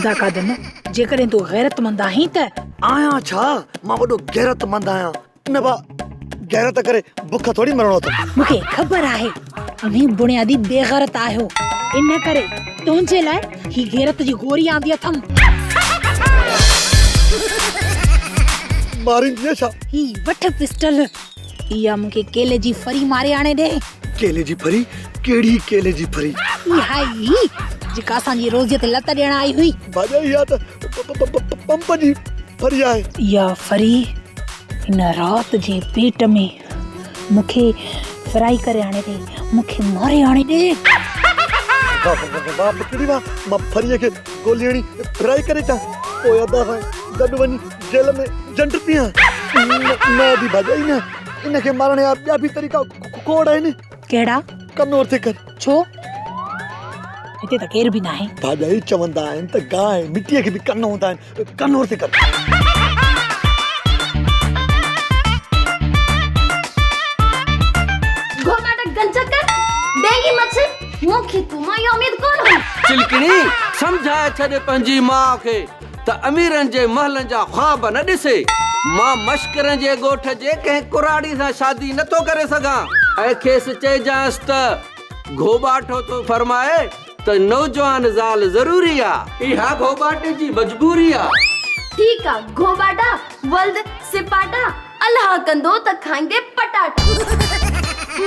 कदन जेकॾहिं तूं गैरतमंद आहीं त आया छा मां वॾो गैरतमंद आहियां न बा गैरत करे बुख थोड़ी मरणो अथमि मूंखे ख़बर आहे तव्हीं बुनियादी बेगैरत आहियो इन करे तुंहिंजे लाइ ही गैरत जी गोरी आंदी अथमि मारींदीअ छा ही वठ पिस्टल इहा मूंखे केले जी फरी मारे आणे ॾे केले जी फरी केड़ी केले जी फरी इहा ई जेका असांजी रोज़ीअ ते लत ॾियण आई हुई भाॼा इहा त पंप जी फरी आहे इहा फरी इन रात जे पेट में मूंखे फ्राई करे आणे ॾे मूंखे मारे आणे ॾे बाप किड़ी मां फरीअ खे गोलियणी फ्राई करे चा पोइ अदा खां गॾु वञी जेल में जंड पियां न दी भाॼा ई न इनखे मारण जा ॿिया बि तरीक़ा खोड़ आहिनि कहिड़ा कनौर ते कर छो हिते त केर बि न आहे भाॼा ई चवंदा आहिनि त गांइ मिटीअ खे बि कन हूंदा आहिनि कनौर ते कर मूंखे तुमा इहा उम्मीद कोन हुई चिलकणी समझाए छॾे पंहिंजी माउ खे त अमीरनि जे महलनि जा ख्वाब न ॾिसे मां मश्करनि जे ॻोठ जे कंहिं कुराड़ी सां शादी नथो करे सघां ऐं खेसि चइजांसि त घोॿाठो थो फरमाए त नौजवान ज़ाल ज़रूरी आहे इहा घोॿाटे जी मजबूरी आहे ठीकु आहे घोॿाटा वल्द सिपाटा अलाह कंदो त खाईंदे पटाटा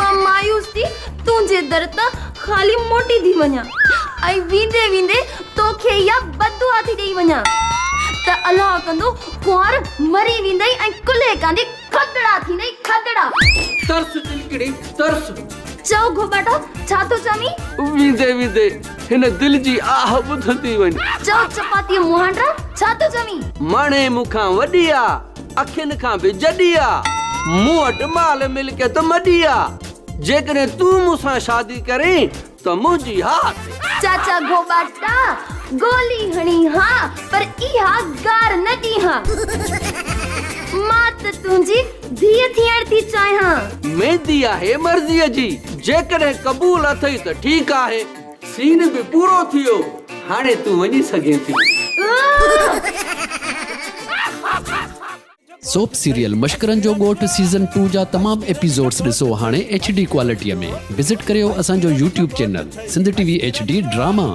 मां मायूस थी तुंहिंजे दर तां खाली मोटी थी वञा ऐं वेंदे वेंदे तोखे इहा बददुआ थी ॾेई वञा त अलाह कंदो कुंवार मरी वेंदई ऐं कुल्हे कांदी खदड़ा थींदई खदड़ा तरस चिलकणी तरस चओ घोॿाटा छा थो चमी वेंदे वेंदे हिन दिलि जी आह ॿुधंदी वञ चओ चपातीअ मुहांडा छा थो चमी माणे मूंखां वॾी आहे अखियुनि खां बि जॾी आहे मूं वटि माल मिल्कियत मॾी आहे जेकॾहिं तूं मूंसां शादी करीं त मुंहिंजी हा चाचा घोॿाटा गोली हणी हा पर इहा गार न ॾी हा मां त तुंहिंजी धीअ थियण थी चाहियां मेहंदी आहे मर्ज़ीअ जी जेकॾहिं क़बूल अथई त ठीकु आहे सीन बि पूरो थियो हाणे तूं वञी सघें थी सोप सीरियल मश्करनि जो ॻोठ सीज़न 2 जा तमाम एपिसोड्स ॾिसो हाणे HD क्वालिटीअ में विज़िट करियो असांजो YouTube channel Sindh TV HD drama.